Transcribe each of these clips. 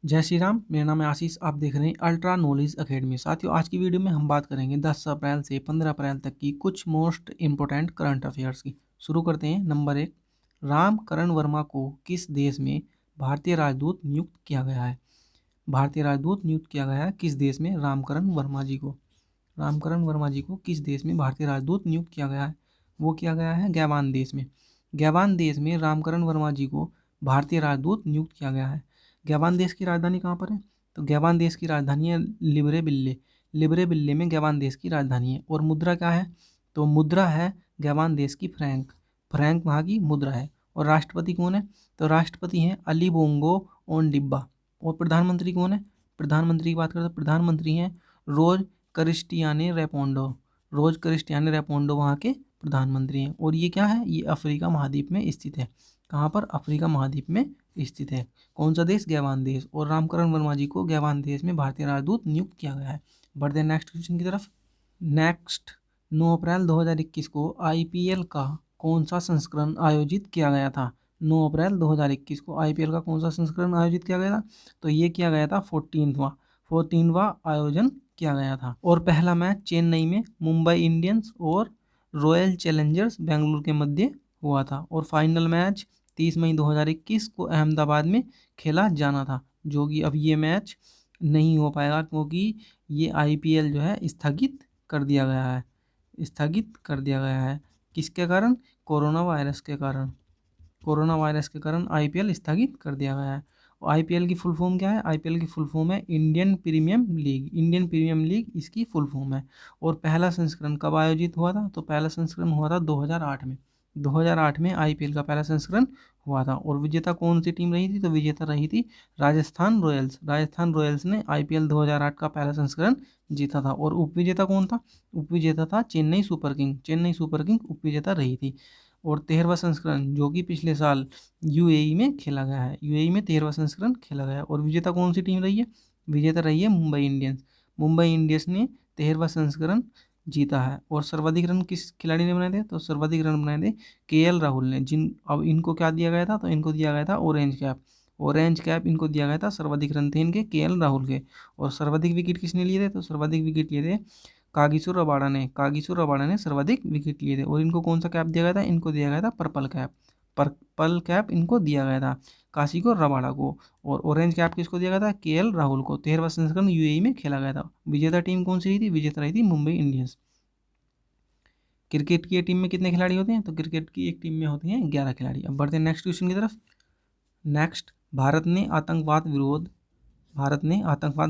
जय श्री राम। मेरा नाम है आशीष। आप देख रहे हैं अल्ट्रा नॉलेज एकेडमी। साथियों, आज की वीडियो में हम बात करेंगे 10 अप्रैल से 15 अप्रैल तक की कुछ मोस्ट इम्पोर्टेंट करंट अफेयर्स की। शुरू करते हैं। नंबर 1, रामकरण वर्मा को किस देश में भारतीय राजदूत नियुक्त किया गया है? भारतीय राजदूत नियुक्त किया गया है किस देश में? रामकरण वर्मा जी को। रामकरण वर्मा जी को किस देश में भारतीय राजदूत नियुक्त किया गया है? वो किया गया है गैबान देश में। गैबान देश में रामकरण वर्मा जी को भारतीय राजदूत नियुक्त किया गया है। गैबान देश की राजधानी कहाँ पर है? तो गैबान देश की राजधानी है लिब्रेविल्ले। लिब्रेविल्ले में गैबान देश की राजधानी है। और मुद्रा क्या है? तो मुद्रा है गैबान देश की फ्रैंक। फ्रैंक वहाँ की मुद्रा है। और राष्ट्रपति कौन है? तो राष्ट्रपति हैं अली बोंगो ओनडिब्बा। और प्रधानमंत्री कौन है? प्रधानमंत्री की बात करें तो प्रधानमंत्री हैं रोज क्रिस्टियाने रेपोंडो। रोज क्रिस्टियाने रेपोंडो वहाँ के प्रधानमंत्री हैं। और ये क्या है? ये अफ्रीका महाद्वीप में स्थित है। कहाँ पर? अफ्रीका महाद्वीप में स्थित है। कौन सा देश? गैबान देश। और रामकरण वर्मा जी को गैबान देश में भारतीय राजदूत नियुक्त किया गया है। बढ़ते हैं नेक्स्ट क्वेश्चन की तरफ। नेक्स्ट 9 अप्रैल 2021 को आईपीएल का कौन सा संस्करण आयोजित किया गया था? 9 अप्रैल 2021 को आईपीएल का कौन सा संस्करण आयोजित किया गया था? तो ये किया गया था 14वां आयोजन किया गया था। और पहला मैच चेन्नई में मुंबई इंडियंस और रॉयल चैलेंजर्स बेंगलुरु के मध्य हुआ था। और फाइनल मैच 30 मई 2021 को अहमदाबाद में खेला जाना था, जो कि अब ये मैच नहीं हो पाएगा क्योंकि ये आईपीएल जो है स्थगित कर दिया गया है। स्थगित कर दिया गया है किसके कारण? कोरोना वायरस के कारण। कोरोना वायरस के कारण आईपीएल स्थगित कर दिया गया है। और आईपीएल की फुल फॉर्म क्या है? आईपीएल की फुल फॉर्म है Indian premium league. Indian premium league इसकी फुल फॉर्म है। और पहला संस्करण कब आयोजित हुआ था? तो पहला संस्करण हुआ था 2008 में। 2008 में आईपीएल का पहला संस्करण हुआ था। और विजेता कौन सी टीम रही थी? तो विजेता रही थी राजस्थान रॉयल्स। राजस्थान रॉयल्स ने आईपीएल 2008 का पहला संस्करण जीता था। और उपविजेता कौन था? उपविजेता था Chennai super king. Chennai super king उपविजेता रही थी। और 13वां संस्करण जो कि पिछले साल यूएई में खेला गया है। यूएई में 13वां संस्करण खेला गया है। और विजेता कौन सी टीम रही है? विजेता रही है मुंबई इंडियंस। मुंबई इंडियंस ने 13वां संस्करण जीता है। और सर्वाधिक रन किस खिलाड़ी ने बनाए थे? तो सर्वाधिक रन बनाए थे केएल राहुल ने। अब इनको क्या दिया गया था? तो इनको दिया गया था ऑरेंज कैप। ऑरेंज कैप इनको दिया गया था। सर्वाधिक रन थे इनके केएल राहुल के। और सर्वाधिक विकेट किसने लिए थे? तो सर्वाधिक विकेट लिए थे कागिसो रबाडा ने। कागिसो रबाडा ने सर्वाधिक विकेट लिए थे। और इनको कौन सा कैप दिया गया था? इनको दिया गया था पर्पल कैप। पर्पल कैप इनको दिया गया था काशिको रबाडा को। और ऑरेंज कैप किसको दिया गया था? केएल राहुल को। 13वां संस्करण यूएई में खेला गया था। विजेता टीम कौन सी रही थी? विजेता रही थी मुंबई इंडियंस। क्रिकेट की टीम में कितने खिलाड़ी होते हैं? तो क्रिकेट की एक टीम में होते हैं 11 खिलाड़ी। अब बढ़ते हैं नेक्स्ट क्वेश्चन की तरफ। नेक्स्ट, भारत ने आतंकवाद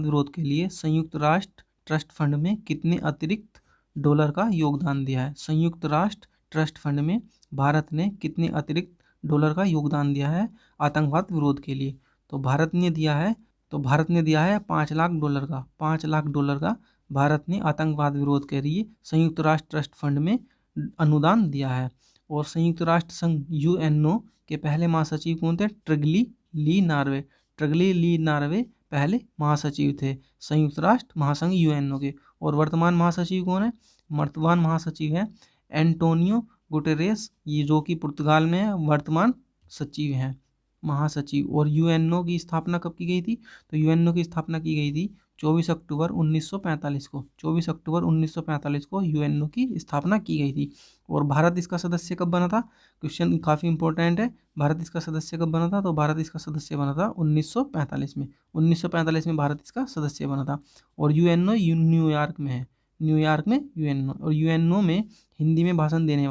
विरोध के लिए संयुक्त राष्ट्र ट्रस्ट फंड में कितने अतिरिक्त डॉलर का योगदान दिया है? संयुक्त राष्ट्र ट्रस्ट फंड में भारत ने कितने अतिरिक्त डॉलर का योगदान दिया है आतंकवाद विरोध के लिए? तो भारत ने दिया है 5 लाख डॉलर का। 5 लाख डॉलर का भारत ने आतंकवाद विरोध के लिए संयुक्त राष्ट्र ट्रस्ट फंड में अनुदान दिया है। और संयुक्त राष्ट्र संघ यूएनओ के पहले महासचिव कौन थे? ट्रिगली ली नार्वे। ट्रिगली ली नार्वे पहले महासचिव थे संयुक्त राष्ट्र महासंघ यूएनओ के। और वर्तमान महासचिव कौन है? वर्तमान महासचिव है एंटोनियो गुटेरेस, ये जो कि पुर्तगाल में है, वर्तमान सचिव हैं, महासचिव। और यूएनओ की स्थापना कब की गई थी? तो यूएनओ की स्थापना की गई थी 24 अक्टूबर 1945 को। 24 अक्टूबर 1945 को यूएनओ की स्थापना की गई थी। और भारत इसका सदस्य कब बना था? क्वेश्चन काफ़ी इंपॉर्टेंट है। भारत इसका सदस्य कब बना था? तो भारत इसका सदस्य बना था 1945 में। 1945 में भारत इसका सदस्य बना था। और यूएनओ न्यूयॉर्क में है। न्यूयॉर्क में यूएनओ। और यूएनओ में हिंदी में भाषण देने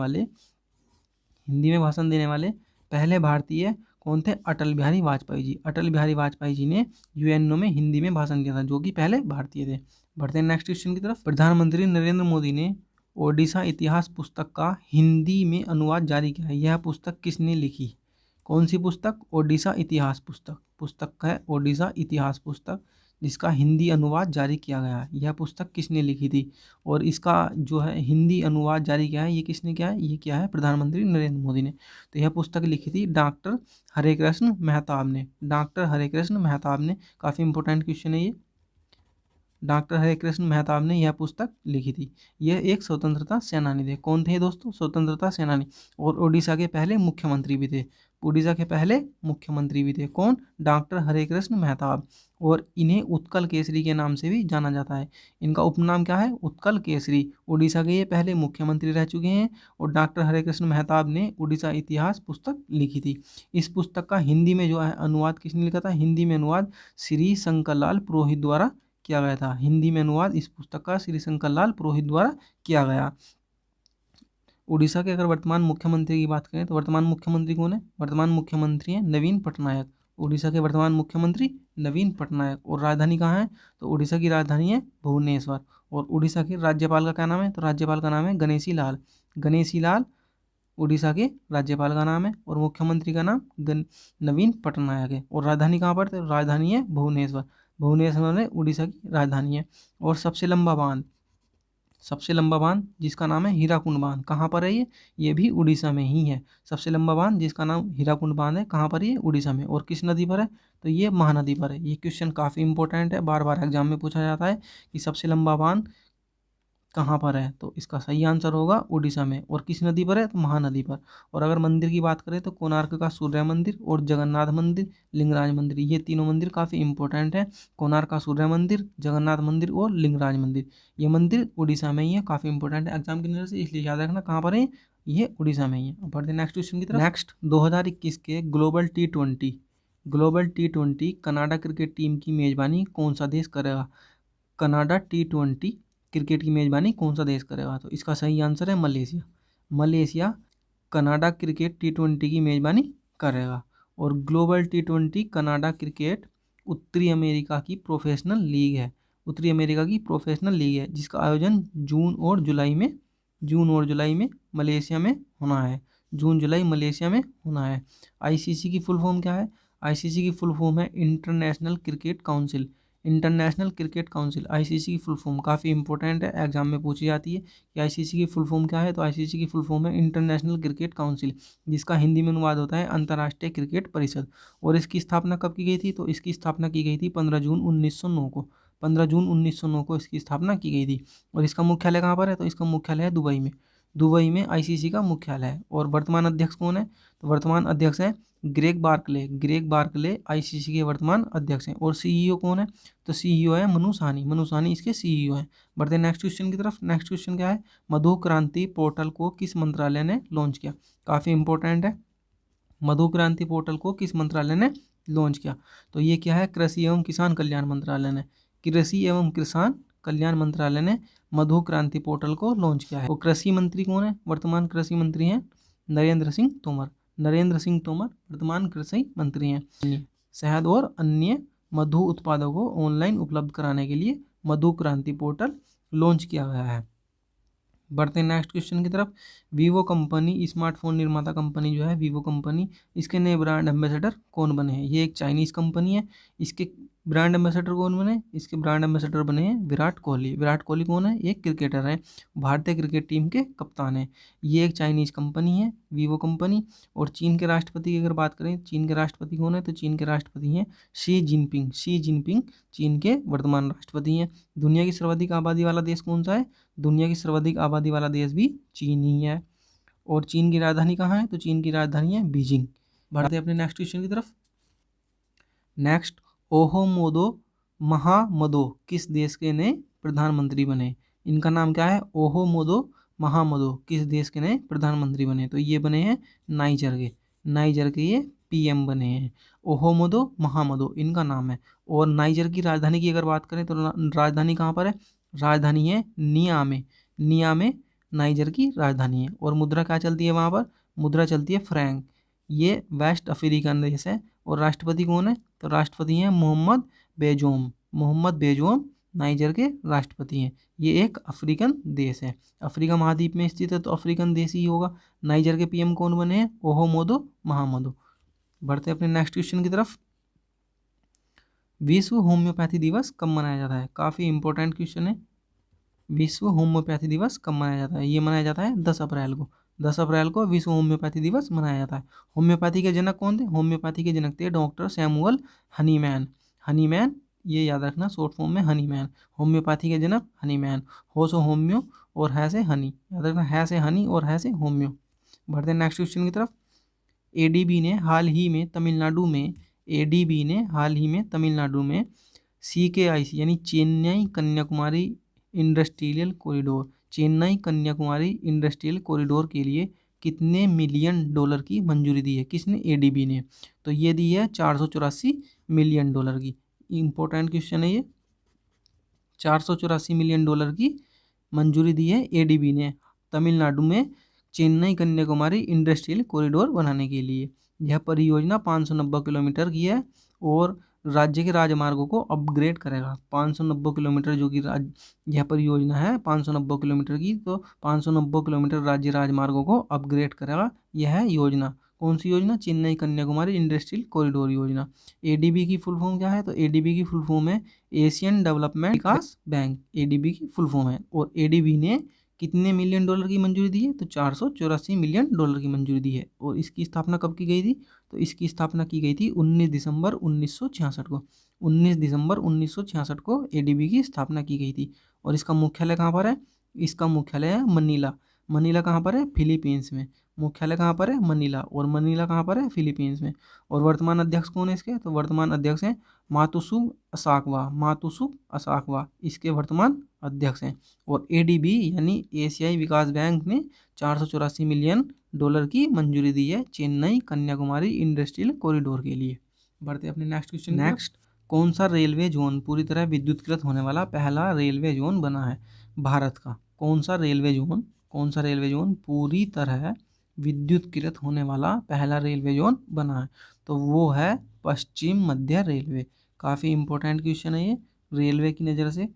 वाले पहले भारतीय कौन थे? अटल बिहारी वाजपेयी जी। अटल बिहारी वाजपेयी जी ने यूएनओ में हिंदी में भाषण दिया था, जो कि पहले भारतीय थे। बढ़ते हैं नेक्स्ट क्वेश्चन की तरफ। प्रधानमंत्री नरेंद्र मोदी ने ओडिशा इतिहास पुस्तक का हिंदी में अनुवाद जारी किया है। यह पुस्तक किसने लिखी? कौन सी पुस्तक? ओडिशा इतिहास पुस्तक है ओडिशा इतिहास पुस्तक, जिसका हिंदी अनुवाद जारी किया गया है। यह पुस्तक किसने लिखी थी? और इसका जो है हिंदी अनुवाद जारी किया है, ये किसने किया है? ये किया है प्रधानमंत्री नरेंद्र मोदी ने। तो यह पुस्तक लिखी थी डॉक्टर हरेकृष्ण मेहताब ने। डॉक्टर हरेकृष्ण मेहताब ने। काफ़ी इंपॉर्टेंट क्वेश्चन है ये। डॉक्टर हरेकृष्ण मेहताब ने यह पुस्तक लिखी थी। यह एक स्वतंत्रता सेनानी थे। कौन थे दोस्तों? स्वतंत्रता सेनानी। और ओडिशा के पहले मुख्यमंत्री भी थे। उड़ीसा के पहले मुख्यमंत्री भी थे। कौन? डॉक्टर हरे कृष्ण मेहताब। और इन्हें उत्कल केसरी के नाम से भी जाना जाता है। इनका उपनाम क्या है? उत्कल केसरी। उड़ीसा के ये पहले मुख्यमंत्री रह चुके हैं और डॉक्टर हरे कृष्ण मेहताब ने उड़ीसा इतिहास पुस्तक लिखी थी। इस पुस्तक का हिंदी में जो है अनुवाद किसने लिखा था? हिंदी में अनुवाद श्री शंकर लाल पुरोहित द्वारा किया गया था। हिंदी में अनुवाद इस पुस्तक का श्री शंकर लाल पुरोहित द्वारा किया गया। उड़ीसा के अगर वर्तमान मुख्यमंत्री की बात करें तो वर्तमान मुख्यमंत्री कौन है? वर्तमान मुख्यमंत्री हैं नवीन पटनायक। उड़ीसा के वर्तमान मुख्यमंत्री नवीन पटनायक। और राजधानी कहाँ है? तो उड़ीसा की राजधानी है भुवनेश्वर। और उड़ीसा के राज्यपाल का क्या नाम है? तो राज्यपाल का नाम है गणेशी लाल। गणेशी लाल उड़ीसा के राज्यपाल का नाम है और मुख्यमंत्री का नाम नवीन पटनायक है। और राजधानी कहाँ पर? तो राजधानी है भुवनेश्वर। भुवनेश्वर में उड़ीसा की राजधानी है। और सबसे लंबा बांध जिसका नाम है हीराकुंड बांध, कहाँ पर है ये भी उड़ीसा में ही है। सबसे लंबा बांध जिसका नाम हीराकुंड बांध है, कहाँ पर? ये उड़ीसा में। और किस नदी पर है? तो ये महानदी पर है। ये क्वेश्चन काफ़ी इंपॉर्टेंट है, बार बार एग्जाम में पूछा जाता है कि सबसे लंबा बांध कहाँ पर है, तो इसका सही आंसर होगा उड़ीसा में। और किस नदी पर है? तो महानदी पर। और अगर मंदिर की बात करें तो कोणार्क का सूर्य मंदिर और जगन्नाथ मंदिर, लिंगराज मंदिर, ये तीनों मंदिर काफ़ी इंपॉर्टेंट है। कोणार्क का सूर्य मंदिर, जगन्नाथ मंदिर और लिंगराज मंदिर, ये मंदिर उड़ीसा में ही है, काफ़ी इंपॉर्टेंट है एग्जाम की नज़र से, इसलिए याद रखना कहाँ पर है ये उड़ीसा में ही है। बढ़ते नेक्स्ट क्वेश्चन की तरफ। नेक्स्ट 2021 के ग्लोबल टी20 कनाडा क्रिकेट टीम की मेजबानी कौन सा देश करेगा? कनाडा टी20 क्रिकेट की मेजबानी कौन सा देश करेगा? तो इसका सही आंसर है मलेशिया। मलेशिया कनाडा क्रिकेट टी20 की मेजबानी करेगा। और ग्लोबल टी20 कनाडा क्रिकेट उत्तरी अमेरिका की प्रोफेशनल लीग है। उत्तरी अमेरिका की प्रोफेशनल लीग है जिसका आयोजन जून और जुलाई में मलेशिया में होना है। जून जुलाई मलेशिया में होना है। आईसीसी की फुल फॉर्म क्या है? आईसीसी की फुल फॉर्म है international cricket council. International cricket council ICC की फुल फॉर्म काफ़ी इंपॉर्टेंट है, एग्जाम में पूछी जाती है कि आईसीसी की फुल फॉर्म क्या है। तो आईसीसी की फुल फॉर्म है इंटरनेशनल क्रिकेट काउंसिल, जिसका हिंदी में अनुवाद होता है अंतर्राष्ट्रीय क्रिकेट परिषद। और इसकी स्थापना कब की गई थी? तो इसकी स्थापना की गई थी 15 जून 1909 को। 15 जून 1909 को इसकी स्थापना की गई थी। और इसका मुख्यालय कहाँ पर है? तो इसका मुख्यालय है दुबई में। दुबई में आईसीसी का मुख्यालय है। और वर्तमान अध्यक्ष कौन है? तो वर्तमान अध्यक्ष है ग्रेग बार्कले आईसीसी के वर्तमान अध्यक्ष हैं। और सीईओ कौन है? तो सीईओ है मनु साहनी इसके सीईओ हैं। बढ़ते हैं नेक्स्ट क्वेश्चन की तरफ। नेक्स्ट क्वेश्चन क्या है? मधु क्रांति पोर्टल को किस मंत्रालय ने लॉन्च किया? काफ़ी इंपॉर्टेंट है। मधु क्रांति पोर्टल को किस मंत्रालय ने लॉन्च किया? तो ये क्या है? कृषि एवं किसान कल्याण मंत्रालय ने। कृषि एवं किसान कल्याण मंत्रालय ने मधु क्रांति पोर्टल को लॉन्च किया है। और कृषि मंत्री कौन है? वर्तमान कृषि मंत्री हैं नरेंद्र सिंह तोमर वर्तमान कृषि मंत्री हैं। शहद और अन्य मधु उत्पादों को ऑनलाइन उपलब्ध कराने के लिए मधु क्रांति पोर्टल लॉन्च किया गया है। बढ़ते हैं नेक्स्ट क्वेश्चन की तरफ। वीवो कंपनी स्मार्टफोन निर्माता कंपनी जो है वीवो कंपनी, इसके नए ब्रांड एम्बेसडर कौन बने हैं? ये एक चाइनीज़ कंपनी है। इसके ब्रांड एम्बेसडर कौन बने? इसके ब्रांड एम्बेसडर बने हैं विराट कोहली। विराट कोहली कौन है? एक क्रिकेटर है, भारतीय क्रिकेट टीम के कप्तान हैं। ये एक चाइनीज़ कंपनी है वीवो कंपनी। और चीन के राष्ट्रपति की अगर बात करें, चीन के राष्ट्रपति कौन है? तो चीन के राष्ट्रपति हैं शी जिनपिंग चीन के वर्तमान राष्ट्रपति हैं। दुनिया की सर्वाधिक आबादी वाला देश कौन सा है? दुनिया की सर्वाधिक आबादी वाला देश भी चीन ही है। और चीन की राजधानी कहाँ है? तो चीन की राजधानी है बीजिंग। बढ़ते हैं अपने नेक्स्ट क्वेश्चन की तरफ। नेक्स्ट, ओहोमोदो महामदो किस देश के नए प्रधानमंत्री बने? इनका नाम क्या है? ओहोमोदो महामदो किस देश के नए प्रधानमंत्री बने? तो ये बने हैं नाइजर के ये पीएम बने हैं। ओहोमोदो महामदो इनका नाम है। और नाइजर की राजधानी की अगर बात करें तो राजधानी कहाँ पर है? राजधानी है नियामे नाइजर की राजधानी है। और मुद्रा क्या चलती है वहाँ पर? मुद्रा चलती है फ्रैंक। ये वेस्ट अफ्रीकन देश है। और राष्ट्रपति कौन है? तो राष्ट्रपति हैं मोहम्मद बेजोम नाइजर के राष्ट्रपति हैं। ये एक अफ्रीकन देश है, अफ्रीका महाद्वीप में स्थित है, तो अफ्रीकन देश ही होगा। नाइजर के पीएम कौन बने हैं? ओहोमोदो महामदो। बढ़ते अपने नेक्स्ट क्वेश्चन की तरफ। विश्व होम्योपैथी दिवस कब मनाया जाता है? काफ़ी इंपॉर्टेंट क्वेश्चन है। विश्व होम्योपैथी दिवस कब मनाया जाता है? ये मनाया जाता है 10 अप्रैल को। 10 अप्रैल को विश्व होम्योपैथी दिवस मनाया जाता है। होम्योपैथी के जनक कौन थे? होम्योपैथी के जनक थे डॉक्टर सैमुअल हनीमैन। ये याद रखना, शॉर्ट फॉर्म में हनीमैन। होम्योपैथी के जनक हनीमैन। हो सो होम्यो और है से हनी, याद रखना, है से हनी और है से होम्यो। बढ़ते हैं नेक्स्ट क्वेश्चन की तरफ। एडीबी ने हाल ही में तमिलनाडु में CKIC यानी चेन्नई कन्याकुमारी इंडस्ट्रियल कॉरिडोर के लिए कितने मिलियन डॉलर की मंजूरी दी है? किसने? एडीबी ने। तो ये दी है 484 मिलियन डॉलर की। इंपॉर्टेंट क्वेश्चन है ये। 484 मिलियन डॉलर की मंजूरी दी है एडीबी ने तमिलनाडु में चेन्नई कन्याकुमारी इंडस्ट्रियल कॉरिडोर बनाने के लिए। यह परियोजना 590 किलोमीटर की है और राज्य के राजमार्गों को अपग्रेड करेगा। 590 किलोमीटर जो कि यह परियोजना है 590 किलोमीटर की, तो 590 किलोमीटर राज्य राजमार्गों को अपग्रेड करेगा यह योजना। कौन सी योजना? चेन्नई कन्याकुमारी इंडस्ट्रियल कॉरिडोर योजना। एडीबी की फुल फॉर्म क्या है? तो एडीबी की फुल फॉर्म है एशियन डेवलपमेंट विकास बैंक, एडीबी की फुल फॉर्म है। और एडीबी ने कितने मिलियन डॉलर की मंजूरी दी है? तो 484 मिलियन डॉलर की मंजूरी दी है। और इसकी स्थापना कब की गई थी? तो इसकी स्थापना की गई थी 19 दिसंबर 1966 को। 19 दिसंबर 1966 को एडीबी की स्थापना की गई थी। और इसका मुख्यालय कहाँ पर है? इसका मुख्यालय है मनीला। मनीला कहाँ पर है? फिलीपींस में। मुख्यालय कहाँ पर है? मनीला। और मनीला कहाँ पर है? फिलीपींस में। और वर्तमान अध्यक्ष कौन है इसके? तो वर्तमान अध्यक्ष हैं मातुसु असाकवा इसके वर्तमान अध्यक्ष हैं। और एडीबी यानी एशियाई विकास बैंक ने 484 मिलियन डॉलर की मंजूरी दी है चेन्नई कन्याकुमारी इंडस्ट्रियल कॉरिडोर के लिए। बढ़ते अपने नेक्स्ट क्वेश्चन। नेक्स्ट, कौन सा रेलवे जोन पूरी तरह विद्युतीकृत होने वाला पहला रेलवे जोन बना है भारत का? कौन सा रेलवे जोन पूरी तरह विद्युतीकृत होने वाला पहला रेलवे जोन बना है? तो वो है पश्चिम मध्य रेलवे। काफ़ी इंपॉर्टेंट क्वेश्चन है ये रेलवे की नज़र से।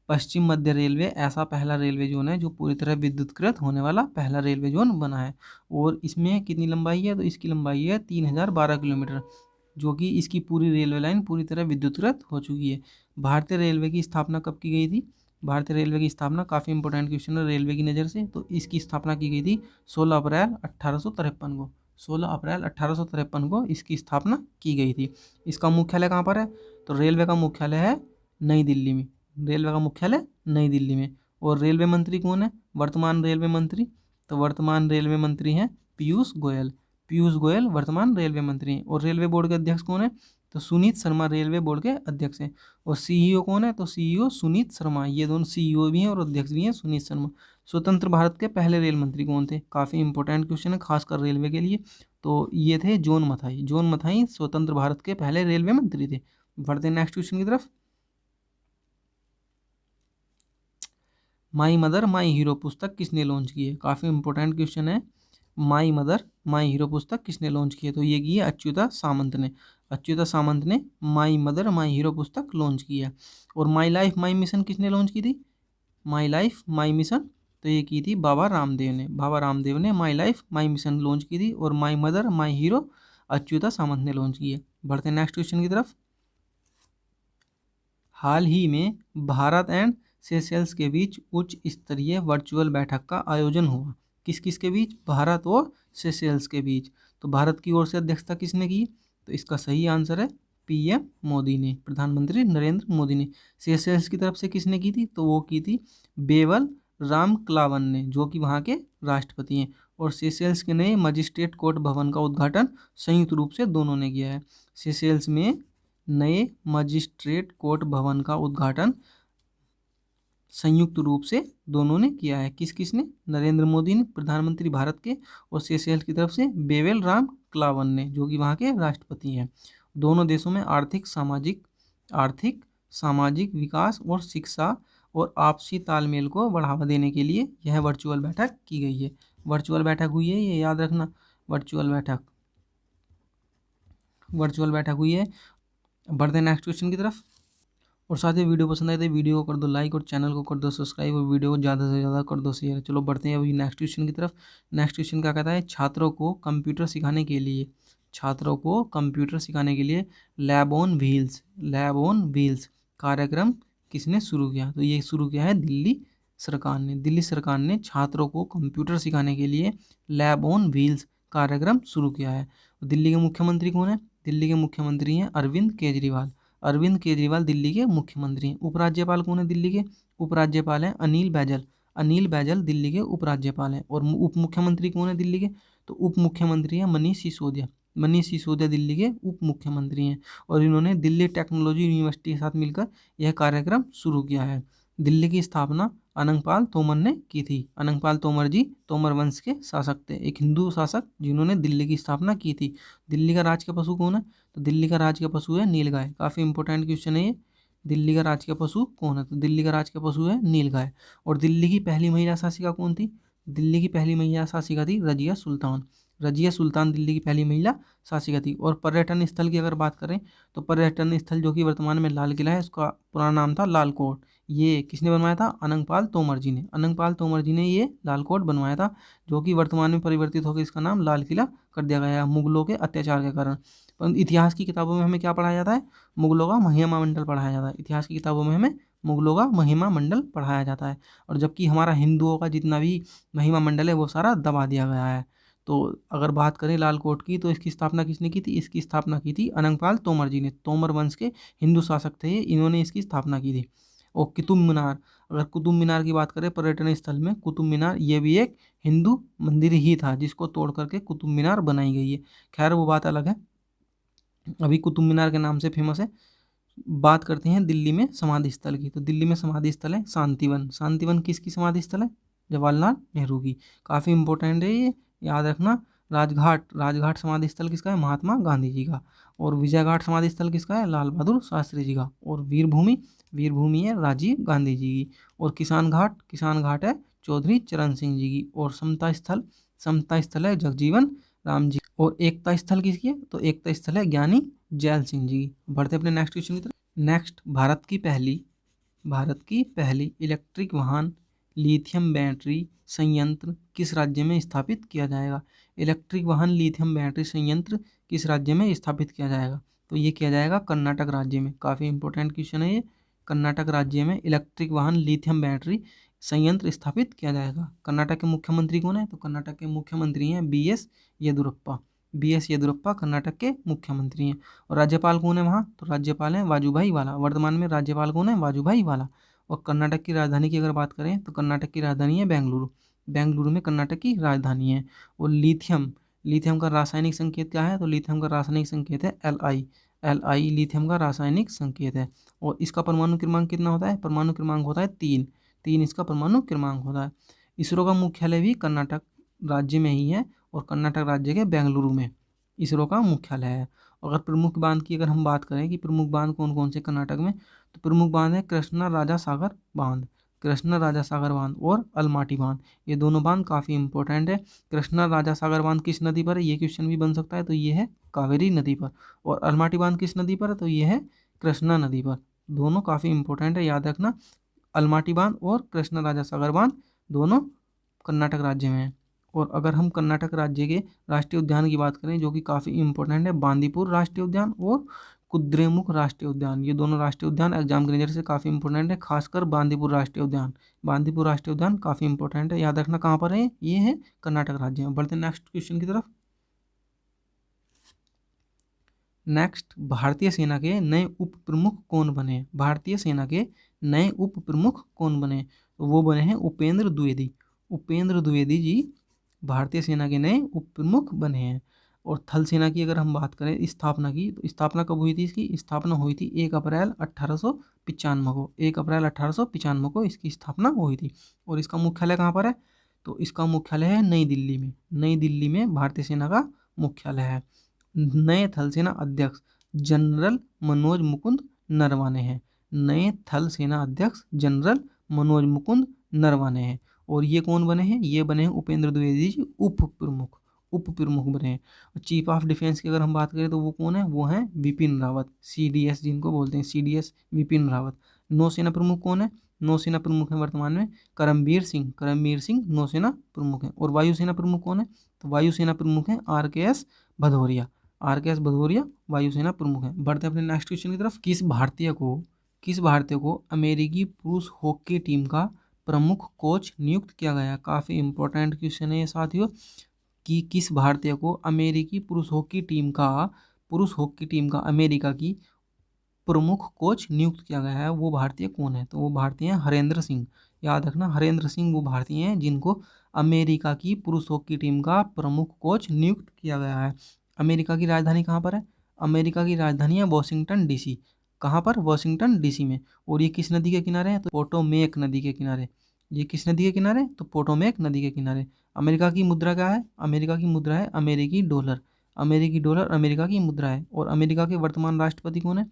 पश्चिम मध्य रेलवे ऐसा पहला रेलवे जोन है जो पूरी तरह विद्युतीकृत होने वाला पहला रेलवे जोन बना है। और इसमें कितनी लंबाई है? तो इसकी लंबाई है 3012 किलोमीटर, जो कि इसकी पूरी रेलवे लाइन पूरी तरह विद्युतीकृत हो चुकी है। भारतीय रेलवे की स्थापना कब की गई थी? भारतीय रेलवे की स्थापना, काफ़ी इंपॉर्टेंट क्वेश्चन है रेलवे की नज़र से, तो इसकी स्थापना की गई थी 16 अप्रैल 1853 को। 16 अप्रैल 1853 को इसकी स्थापना की गई थी। इसका मुख्यालय कहाँ पर है? तो रेलवे का मुख्यालय है नई दिल्ली में। रेलवे का मुख्यालय नई दिल्ली में। और रेलवे मंत्री कौन है? वर्तमान रेलवे मंत्री, तो वर्तमान रेलवे मंत्री हैं पीयूष गोयल वर्तमान रेलवे मंत्री हैं। और रेलवे बोर्ड के अध्यक्ष कौन है? तो सुनीत शर्मा रेलवे बोर्ड के अध्यक्ष हैं। और सीईओ कौन है? तो सीईओ सुनीत शर्मा। ये दोनों सीईओ भी हैं और अध्यक्ष भी हैं सुनीत शर्मा। स्वतंत्र भारत के पहले रेल मंत्री कौन थे? काफ़ी इंपॉर्टेंट क्वेश्चन है खासकर रेलवे के लिए। तो ये थे जॉन मथाई स्वतंत्र भारत के पहले रेलवे मंत्री थे। बढ़ते हैं नेक्स्ट क्वेश्चन की तरफ। माई मदर माई हीरो पुस्तक किसने लॉन्च की है? काफ़ी इंपॉर्टेंट क्वेश्चन है। माई मदर माई हीरो पुस्तक किसने लॉन्च की है? तो ये की है अच्युता सामंत ने माई मदर माई हीरो पुस्तक लॉन्च की है। और माई लाइफ माई मिशन किसने लॉन्च की थी? माई लाइफ माई मिशन, तो ये की थी बाबा रामदेव ने my life my mission launch की थी। और my mother my hero Achyuta Samanta ने लॉन्च की है। बढ़ते हैं नेक्स्ट क्वेश्चन की तरफ। हाल ही में भारत एंड सेशेल्स के बीच उच्च स्तरीय वर्चुअल बैठक का आयोजन हुआ। किस किस के बीच? भारत और सेशेल्स के बीच। तो भारत की ओर से अध्यक्षता किसने की? तो इसका सही आंसर है पीएम मोदी ने, प्रधानमंत्री नरेंद्र मोदी ने। सेशेल्स की तरफ से किसने की थी? तो वो की थी बेवल रामक्लावन ने, जो कि वहाँ के राष्ट्रपति हैं। और सेशेल्स के नए मजिस्ट्रेट कोर्ट भवन का उद्घाटन संयुक्त रूप से दोनों ने किया है। सेशेल्स में नए मजिस्ट्रेट कोर्ट भवन का उद्घाटन संयुक्त रूप से दोनों ने किया है। किस किस ने? नरेंद्र मोदी ने, प्रधानमंत्री भारत के, और सेशेल्स की तरफ से बेवेल राम क्लावन ने, जो कि वहाँ के राष्ट्रपति हैं। दोनों देशों में आर्थिक सामाजिक विकास और शिक्षा और आपसी तालमेल को बढ़ावा देने के लिए यह वर्चुअल बैठक की गई है। वर्चुअल बैठक हुई है, ये याद रखना। वर्चुअल बैठक हुई है। बढ़ते हैं नेक्स्ट क्वेश्चन की तरफ। और साथ ही वीडियो पसंद आए तो वीडियो को कर दो लाइक और चैनल को कर दो सब्सक्राइब और वीडियो को ज़्यादा से ज़्यादा कर दो शेयर। चलो बढ़ते हैं अभी नेक्स्ट क्वेश्चन की तरफ। नेक्स्ट क्वेश्चन क्या कहता है? छात्रों को कंप्यूटर सिखाने के लिए लैब ऑन व्हील्स कार्यक्रम किसने शुरू किया? तो ये शुरू किया है दिल्ली सरकार ने छात्रों को कंप्यूटर सिखाने के लिए लैब ऑन व्हील्स कार्यक्रम शुरू किया है। दिल्ली के मुख्यमंत्री कौन है? दिल्ली के मुख्यमंत्री हैं अरविंद केजरीवाल दिल्ली के मुख्यमंत्री हैं। उपराज्यपाल कौन है दिल्ली के? उपराज्यपाल हैं अनिल बैजल दिल्ली के उपराज्यपाल हैं। और उप मुख्यमंत्री कौन है दिल्ली के? तो उप मुख्यमंत्री हैं मनीष सिसोदिया। मनीष सिसोदिया दिल्ली के उप मुख्यमंत्री हैं और इन्होंने दिल्ली टेक्नोलॉजी यूनिवर्सिटी के साथ मिलकर यह कार्यक्रम शुरू किया है। दिल्ली की स्थापना अनंगपाल तोमर ने की थी। अनंगपाल तोमर जी तोमर वंश के शासक थे, एक हिंदू शासक जिन्होंने दिल्ली की स्थापना की थी। दिल्ली का राज का पशु कौन है? तो दिल्ली का राज का पशु है नीलगाय। काफ़ी इंपॉर्टेंट क्वेश्चन है ये। दिल्ली का राज का पशु कौन है? तो दिल्ली का राज का पशु है नीलगाय। और दिल्ली की पहली महिला शासिका कौन थी? दिल्ली की पहली महिला शासिका थी रजिया सुल्तान। रजिया सुल्तान दिल्ली की पहली महिला शासिका थी। और पर्यटन स्थल की अगर बात करें तो पर्यटन स्थल जो कि वर्तमान में लाल किला है, उसका पुराना नाम था लाल कोट। ये किसने बनवाया था? अनंगपाल तोमर जी ने। अनंगपाल तोमर जी ने ये लाल कोट बनवाया था, जो कि वर्तमान में परिवर्तित होकर इसका नाम लाल किला कर दिया गया है मुगलों के अत्याचार के कारण। परंतु इतिहास की किताबों में हमें क्या पढ़ाया जाता है? मुगलों का महिमा मंडल पढ़ाया जाता है। इतिहास की किताबों में हमें मुगलों का महिमा मंडल पढ़ाया जाता है। और जबकि हमारा हिंदुओं का जितना भी महिमा मंडल है वो सारा दबा दिया गया है। तो अगर बात करें लाल कोट की, तो इसकी स्थापना किसने की थी? इसकी स्थापना की थी अनंगपाल तोमर जी ने। तोमर वंश के हिंदू शासक थे ये, इन्होंने इसकी स्थापना की थी। और कुतुब मीनार, अगर कुतुब मीनार की बात करें पर्यटन स्थल में, कुतुब मीनार ये भी एक हिंदू मंदिर ही था जिसको तोड़ करके कुतुब मीनार बनाई गई है। खैर वो बात अलग है, अभी कुतुब मीनार के नाम से फेमस है। बात करते हैं दिल्ली में समाधि स्थल की। तो दिल्ली में समाधि स्थल है शांतिवन। शांतिवन किसकी समाधि स्थल है? जवाहरलाल नेहरू की। काफ़ी इंपॉर्टेंट है ये, याद रखना। राजघाट, राजघाट समाधि स्थल किसका है? महात्मा गांधी जी का। और विजय घाट समाधि स्थल किसका है? लाल बहादुर शास्त्री जी का। और वीरभूमि, वीरभूमि है राजीव गांधी जी की। और किसान घाट, किसान घाट है चौधरी चरण सिंह जी की। और समता स्थल, समता स्थल है जगजीवन राम जी। और एकता स्थल किसकी है? तो एकता स्थल है ज्ञानी जैल सिंह जी की। बढ़ते अपने नेक्स्ट क्वेश्चन की तरफ। नेक्स्ट, भारत की पहली इलेक्ट्रिक वाहन लिथियम बैटरी संयंत्र किस राज्य में स्थापित किया जाएगा? इलेक्ट्रिक वाहन लिथियम बैटरी संयंत्र किस राज्य में स्थापित किया जाएगा? तो ये किया जाएगा कर्नाटक राज्य में। काफ़ी इंपॉर्टेंट क्वेश्चन है ये। कर्नाटक राज्य में इलेक्ट्रिक वाहन लिथियम बैटरी संयंत्र स्थापित किया जाएगा। कर्नाटक के मुख्यमंत्री कौन है? तो कर्नाटक के मुख्यमंत्री हैं BS येदुरप्पा। BS येदुरप्पा कर्नाटक के मुख्यमंत्री हैं। और राज्यपाल कौन है वहाँ? तो राज्यपाल हैं वाजूभाई वाला। वर्तमान में राज्यपाल कौन है? वाजूभाई वाला। और कर्नाटक की राजधानी की अगर बात करें तो कर्नाटक की राजधानी है बेंगलुरु। बेंगलुरु में कर्नाटक की राजधानी है। और लिथियम, लिथियम का रासायनिक संकेत क्या है? तो लिथियम का रासायनिक संकेत है Li। Li लिथियम का रासायनिक संकेत है। और इसका परमाणु क्रमांक कितना होता है? परमाणु क्रमांक होता है 3। 3 इसका परमाणु क्रमांक होता है। इसरो का मुख्यालय भी कर्नाटक राज्य में ही है और कर्नाटक राज्य के बेंगलुरु में इसरो का मुख्यालय है। अगर प्रमुख बांध की अगर हम बात करें कि प्रमुख बांध कौन कौन से कर्नाटक में, तो प्रमुख बांध है कृष्णा राजा सागर बांध, कृष्णा राजा सागर बांध और अलमाटी बांध। ये दोनों बांध काफ़ी इंपॉर्टेंट है। कृष्णा राजा सागर बांध किस नदी पर है? ये क्वेश्चन भी बन सकता है। तो ये है कावेरी नदी पर। और अलमाटी बांध किस नदी पर है? तो ये है कृष्णा नदी पर। दोनों काफ़ी इंपॉर्टेंट है, याद रखना। अलमाटी बांध और कृष्णा राजा सागर बांध दोनों कर्नाटक राज्य में है। और अगर हम कर्नाटक राज्य के राष्ट्रीय उद्यान की बात करें, जो कि काफ़ी इंपॉर्टेंट है, बांदीपुर राष्ट्रीय उद्यान और कुद्रेमुख राष्ट्रीय उद्यान। ये दोनों राष्ट्रीय उद्यान एग्जाम के नज़र से काफ़ी इंपॉर्टेंट है, खासकर बांदीपुर राष्ट्रीय उद्यान। बांदीपुर राष्ट्रीय उद्यान काफ़ी इंपॉर्टेंट है, याद रखना। कहाँ पर है? ये है कर्नाटक राज्य में। बढ़ते नेक्स्ट क्वेश्चन की तरफ। नेक्स्ट, भारतीय सेना के नए उप प्रमुख कौन बने? भारतीय सेना के नए उप प्रमुख कौन बने? तो वो बने हैं उपेंद्र द्विवेदी। उपेंद्र द्विवेदी जी भारतीय सेना के नए उप प्रमुख बने हैं। और थल सेना की अगर हम बात करें स्थापना की, तो स्थापना कब हुई थी? इसकी स्थापना हुई थी 1 अप्रैल 1895 को। 1 अप्रैल 1895 को इसकी स्थापना हुई थी। और इसका मुख्यालय कहाँ पर है? तो इसका मुख्यालय है नई दिल्ली में। नई दिल्ली में भारतीय सेना का मुख्यालय है। नए थल सेना अध्यक्ष जनरल मनोज मुकुंद नरवाने हैं। नए थल सेना अध्यक्ष जनरल मनोज मुकुंद नरवाने हैं। और ये कौन बने हैं? ये बने हैं उपेंद्र द्विवेदी जी उप प्रमुख, उप प्रमुख बने हैं। चीफ ऑफ डिफेंस की अगर हम बात करें तो वो कौन है? वो हैं विपिन रावत, CDS जिनको बोलते हैं, CDS विपिन रावत। नौसेना प्रमुख कौन है? नौसेना प्रमुख हैं वर्तमान में करमबीर सिंह, करमबीर सिंह नौसेना प्रमुख हैं। और वायुसेना प्रमुख कौन है? तो वायुसेना प्रमुख हैं RKS भदौरिया, RKS भदौरिया वायुसेना प्रमुख हैं। बढ़ते हैं अपने नेक्स्ट क्वेश्चन की तरफ। किस भारतीय को अमेरिकी पुरुष हॉकी टीम का प्रमुख कोच नियुक्त किया गया? काफ़ी इंपॉर्टेंट क्वेश्चन है ये साथियों, कि किस भारतीय को अमेरिकी पुरुष हॉकी टीम का अमेरिका की प्रमुख कोच नियुक्त किया गया है? वो भारतीय कौन है? तो वो भारतीय हैं हरेंद्र सिंह। याद रखना, हरेंद्र सिंह वो भारतीय हैं जिनको अमेरिका की पुरुष हॉकी टीम का प्रमुख कोच नियुक्त किया गया है। अमेरिका की राजधानी कहाँ पर है? अमेरिका की राजधानी है वॉशिंगटन डीसी। कहाँ पर? वॉशिंगटन डीसी में। और ये किस नदी के किनारे है? तो पोटोमेक नदी के किनारे। ये किस नदी के किनारे? तो पोटोमेक नदी के किनारे। अमेरिका की मुद्रा क्या है? अमेरिका की मुद्रा है अमेरिकी डॉलर। अमेरिकी डॉलर अमेरिका की मुद्रा है। और अमेरिका के वर्तमान राष्ट्रपति कौन है?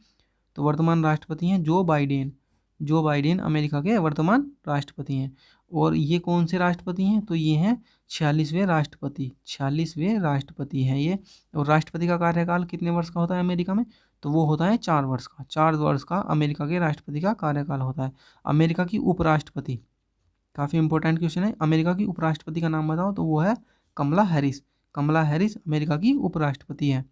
तो वर्तमान राष्ट्रपति हैं Joe Biden. Joe Biden America के वर्तमान राष्ट्रपति हैं। और ये कौन से राष्ट्रपति हैं? तो ये हैं 46वें राष्ट्रपति। 46वें राष्ट्रपति हैं ये। और राष्ट्रपति का कार्यकाल कितने वर्ष का होता है अमेरिका में? तो वो होता है 4 वर्ष का। 4 वर्ष का अमेरिका के राष्ट्रपति का कार्यकाल होता है। अमेरिका की उपराष्ट्रपति, काफ़ी इंपॉर्टेंट क्वेश्चन है, अमेरिका की उपराष्ट्रपति का नाम बताओ। तो वो है कमला हैरिस। कमला हैरिस अमेरिका की उपराष्ट्रपति है।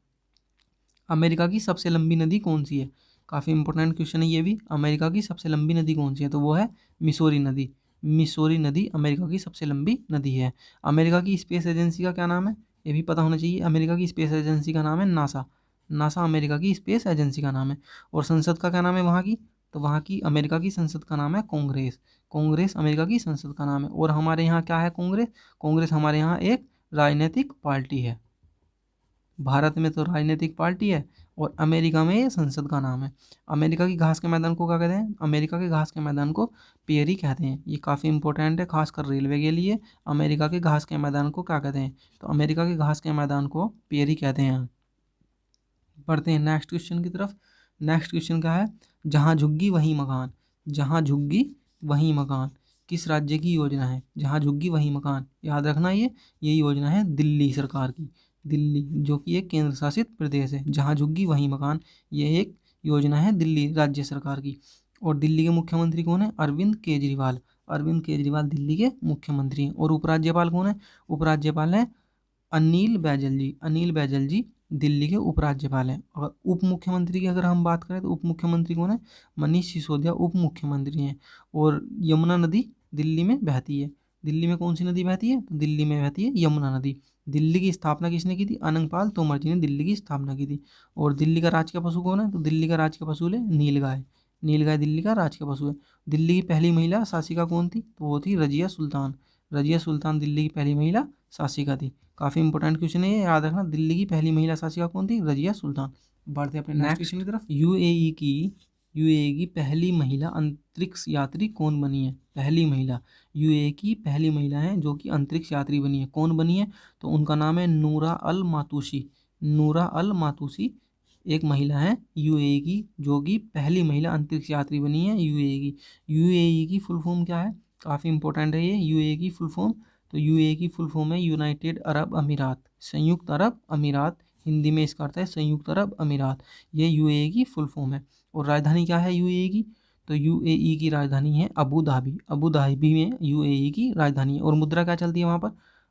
अमेरिका की सबसे लंबी नदी कौन सी है? काफ़ी इंपॉर्टेंट क्वेश्चन है ये भी। अमेरिका की सबसे लंबी नदी कौन सी है? तो वो है मिसौरी नदी। मिसौरी नदी अमेरिका की सबसे लंबी नदी है। अमेरिका की स्पेस एजेंसी का क्या नाम है? ये भी पता होना चाहिए। अमेरिका की स्पेस एजेंसी का नाम है नासा। नासा अमेरिका की स्पेस एजेंसी का नाम है। और संसद का क्या नाम है वहाँ की? तो वहाँ की अमेरिका की संसद का नाम है कांग्रेस। कांग्रेस अमेरिका की संसद का नाम है। और हमारे यहाँ क्या है कांग्रेस? कांग्रेस हमारे यहाँ एक राजनीतिक पार्टी है। भारत में तो राजनीतिक पार्टी है और अमेरिका में ये संसद का नाम है। अमेरिका की घास के मैदान को क्या कहते हैं? अमेरिका के घास के मैदान को पेरी कहते हैं। ये काफ़ी इंपॉर्टेंट है खासकर रेलवे के लिए। अमेरिका के घास के मैदान को क्या कहते हैं? तो अमेरिका के घास के मैदान को पेरी कहते हैं। बढ़ते हैं नेक्स्ट क्वेश्चन की तरफ। नेक्स्ट क्वेश्चन क्या है? जहाँ झुग्गी वहीं मकान। जहाँ झुग्गी वहीं मकान किस राज्य की योजना है? जहाँ झुग्गी वहीं मकान, याद रखना ये योजना है दिल्ली सरकार की। दिल्ली जो कि एक केंद्र शासित प्रदेश है। जहाँ झुग्गी वहीं मकान, ये एक योजना है दिल्ली राज्य सरकार की। और दिल्ली के मुख्यमंत्री कौन है? अरविंद केजरीवाल। अरविंद केजरीवाल दिल्ली के मुख्यमंत्री हैं। और उपराज्यपाल कौन है? उपराज्यपाल है अनिल बैजल जी। अनिल बैजल जी दिल्ली के उपराज्यपाल हैं। और उप मुख्यमंत्री की अगर हम बात करें तो उप मुख्यमंत्री कौन है? मनीष सिसोदिया उप मुख्यमंत्री हैं। और यमुना नदी दिल्ली में बहती है। दिल्ली में कौन सी नदी बहती है? तो दिल्ली में बहती है यमुना नदी। दिल्ली की स्थापना किसने की थी? अनंगपाल तोमर जी ने दिल्ली की स्थापना की थी। और दिल्ली का राज का पशु कौन है? तो दिल्ली का राज का पशु है नीलगाय। नीलगाय दिल्ली का राज का पशु है। दिल्ली की पहली महिला शासिका कौन थी? तो वो थी रजिया सुल्तान। रजिया सुल्तान दिल्ली की पहली महिला शासिका थी। काफ़ी इंपॉर्टेंट क्वेश्चन है ये, याद रखना। दिल्ली की पहली महिला शासिका कौन थी? रजिया सुल्तान। बढ़ते अपने नेक्स्ट क्वेश्चन की तरफ। यूएई की पहली महिला अंतरिक्ष यात्री कौन बनी है? पहली महिला, यूएई की पहली महिला है जो कि अंतरिक्ष यात्री बनी है। कौन बनी है? तो उनका नाम है नूरा अल मातूसी। नूरा अल मातूसी एक महिला है यूएई की जो कि पहली महिला अंतरिक्ष यात्री बनी है यूएई की। यूएई की फुल फॉर्म क्या है? काफ़ी इंपॉर्टेंट है ये यूएई की फुल फॉर्म। तो यूएई की फुल फॉर्म है यूनाइटेड अरब अमीरात। संयुक्त अरब अमीरात, हिंदी में इसका अर्थ है संयुक्त अरब अमीरात। ये यूएई की फुल फॉर्म है। और राजधानी क्या है यूएई की? तो यूएई की राजधानी है अबू धाबी। अबू धाबी में यूएई की राजधानी है। और मुद्रा क्या चलती है वहाँ पर?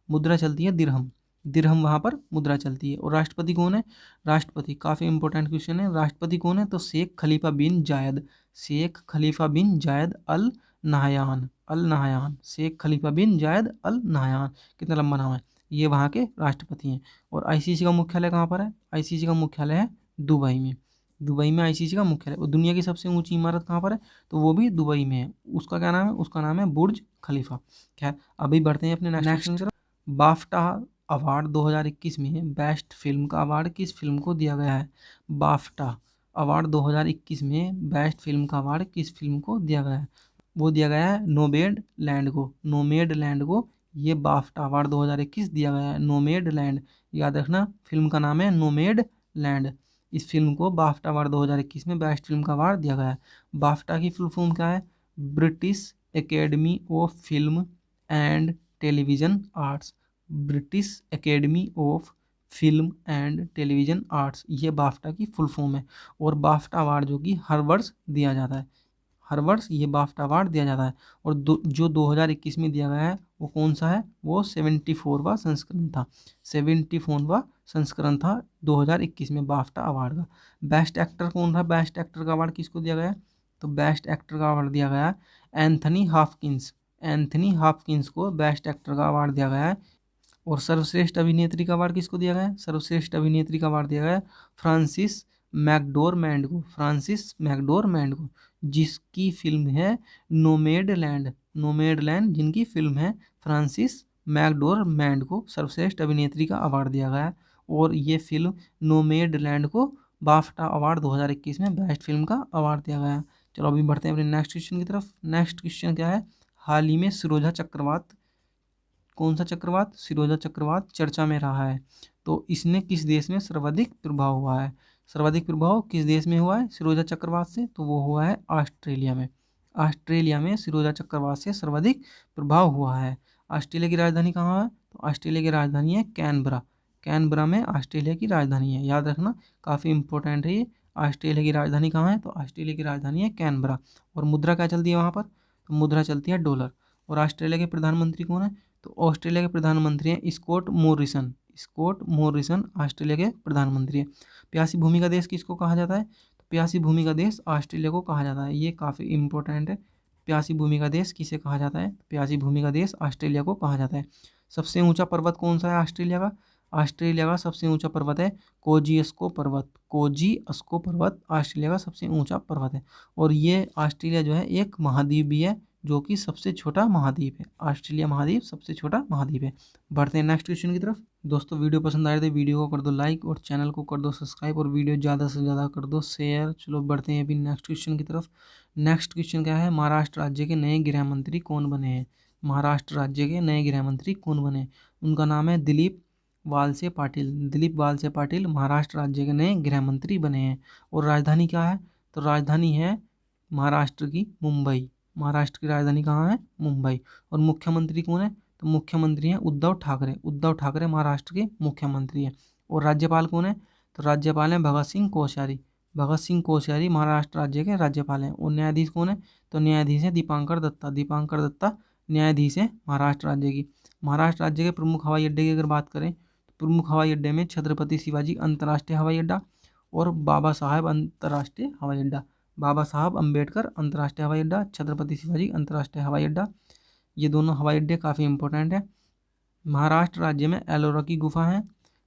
मुद्रा चलती है दिरहम। दिरहम वहाँ पर मुद्रा चलती है। और राष्ट्रपति कौन है? राष्ट्रपति काफ़ी इंपॉर्टेंट क्वेश्चन है। राष्ट्रपति कौन है? तो शेख खलीफा बिन जायद। Sheikh Khalifa bin Zayed Al Nahyan. Al Nahyan, Sheikh Khalifa bin Zayed Al Nahyan. कितना लंबा नाम है। ये वहाँ के राष्ट्रपति हैं। और आईसीसी का मुख्यालय कहाँ पर है? आईसीसी का मुख्यालय है दुबई में। दुबई में आईसीसी का मुख्यालय। और दुनिया की सबसे ऊंची इमारत कहाँ पर है? तो वो भी दुबई में है। उसका क्या नाम है? उसका नाम है बुर्ज खलीफा। खैर अभी बढ़ते हैं अपने नेक्स्ट की तरफ। बाफ्टा अवार्ड 2021 में बेस्ट फिल्म का अवार्ड किस फिल्म को दिया गया है? बाफ्टा अवार्ड 2021 में बेस्ट फिल्म का अवार्ड किस फिल्म को दिया गया है? वो दिया गया है नोमैड लैंड को। नोमैड लैंड को ये बाफ्टा अवार्ड 2021 दिया गया है। नोमैड लैंड, याद रखना फिल्म का नाम है नोमैड लैंड। इस फिल्म को बाफ्टा अवार्ड 2021 में बेस्ट फिल्म का अवार्ड दिया गया है। बाफ्टा की फुल फॉर्म क्या है? British academy of film and television arts. British academy of film and television arts, ये बाफ्टा की फुल फॉर्म है। और बाफ्टा अवार्ड जो कि हर वर्ष दिया जाता है। हर वर्ष ये बाफ्टा अवार्ड दिया जाता है। और जो 2021 में दिया गया है वो कौन सा है? वो 74वां संस्करण था। 74वां संस्करण था 2021 में बाफ्टा अवार्ड का। बेस्ट एक्टर कौन था? बेस्ट एक्टर का अवार्ड किसको दिया गया है? तो बेस्ट एक्टर का अवार्ड दिया गया है एंथनी हॉपकिंस। एंथनी हॉपकिंस को बेस्ट एक्टर का अवार्ड दिया गया है। और सर्वश्रेष्ठ अभिनेत्री का अवार्ड किसको दिया गया है? सर्वश्रेष्ठ अभिनेत्री का अवार्ड दिया गया है फ्रांसिस मैकडोरमैंड को। फ्रांसिस मैकडोरमैंड को, जिसकी फिल्म है नोमैडलैंड। नोमैडलैंड जिनकी फिल्म है फ्रांसिस मैकडोरमैंड को सर्वश्रेष्ठ अभिनेत्री का अवार्ड दिया गया है। और ये फिल्म नोमैडलैंड को बाफ्टा अवार्ड 2021 में बेस्ट फिल्म का अवार्ड दिया गया है। चलो अभी बढ़ते हैं अपने नेक्स्ट क्वेश्चन की तरफ। नेक्स्ट क्वेश्चन क्या है, हाल ही में सिरोजा चक्रवात, कौन सा चक्रवात, सिरोजा चक्रवात चर्चा में रहा है, तो इसने किस देश में सर्वाधिक प्रभाव हुआ है, सर्वाधिक प्रभाव किस देश में हुआ है सिरोजा चक्रवात से, तो वो हुआ है ऑस्ट्रेलिया में। ऑस्ट्रेलिया में सिरोजा चक्रवात से सर्वाधिक प्रभाव हुआ है। ऑस्ट्रेलिया की राजधानी कहाँ है, तो ऑस्ट्रेलिया की राजधानी है कैनबरा। कैनबरा में ऑस्ट्रेलिया की राजधानी है, याद रखना काफ़ी इंपॉर्टेंट है ये। ऑस्ट्रेलिया की राजधानी कहाँ है, तो ऑस्ट्रेलिया की राजधानी है कैनबरा। और मुद्रा क्या चलती है वहाँ पर, तो मुद्रा चलती है डॉलर। और ऑस्ट्रेलिया के प्रधानमंत्री कौन है, तो ऑस्ट्रेलिया के प्रधानमंत्री हैं Scott Morrison. Scott Morrison Australia के प्रधानमंत्री हैं। प्यासी भूमि का देश किसको कहा जाता है, तो प्यासी भूमि का देश ऑस्ट्रेलिया को कहा जाता है। ये काफ़ी इंपॉर्टेंट है। प्यासी भूमि का देश किसे कहा जाता है, प्यासी भूमि का देश ऑस्ट्रेलिया को कहा जाता है। सबसे ऊंचा पर्वत कौन सा है ऑस्ट्रेलिया का, ऑस्ट्रेलिया का सबसे ऊंचा पर्वत है कोजिएस्को पर्वत। कोजिएस्को पर्वत ऑस्ट्रेलिया का सबसे ऊंचा पर्वत है। और ये ऑस्ट्रेलिया जो है एक महाद्वीप भी है, जो कि सबसे छोटा महाद्वीप है। ऑस्ट्रेलिया महाद्वीप सबसे छोटा महाद्वीप है। बढ़ते हैं नेक्स्ट क्वेश्चन की तरफ। दोस्तों वीडियो पसंद आए तो वीडियो को कर दो लाइक और चैनल को कर दो सब्सक्राइब और वीडियो ज़्यादा से ज़्यादा कर दो शेयर। चलो बढ़ते हैं अभी नेक्स्ट क्वेश्चन की तरफ। नेक्स्ट क्वेश्चन क्या है, महाराष्ट्र राज्य के नए गृह मंत्री कौन बने हैं, महाराष्ट्र राज्य के नए गृह मंत्री कौन बने, उनका नाम है दिलीप वालसे पाटिल। दिलीप वालसे पाटिल महाराष्ट्र राज्य के नए गृह मंत्री बने हैं। और राजधानी क्या है, तो राजधानी है महाराष्ट्र की मुंबई। महाराष्ट्र की राजधानी कहाँ है, मुंबई। और मुख्यमंत्री कौन है, तो मुख्यमंत्री हैं उद्धव ठाकरे। उद्धव ठाकरे महाराष्ट्र के मुख्यमंत्री हैं। और राज्यपाल कौन है, तो राज्यपाल हैं भगत सिंह कोश्यारी। भगत सिंह कोश्यारी महाराष्ट्र राज्य के राज्यपाल हैं। और न्यायाधीश कौन है, तो न्यायाधीश है दीपांकर दत्ता। दीपांकर दत्ता न्यायाधीश है महाराष्ट्र राज्य की। महाराष्ट्र राज्य के प्रमुख हवाई अड्डे की अगर बात करें, तो प्रमुख हवाई अड्डे में छत्रपति शिवाजी अंतर्राष्ट्रीय हवाई अड्डा और बाबा साहेब अंतर्राष्ट्रीय हवाई अड्डा, बाबा साहब अम्बेडकर अंतर्राष्ट्रीय हवाई अड्डा, छत्रपति शिवाजी अंतर्राष्ट्रीय हवाई अड्डा, ये दोनों हवाई अड्डे काफ़ी इंपॉर्टेंट है। महाराष्ट्र राज्य में एलोरा की गुफा है,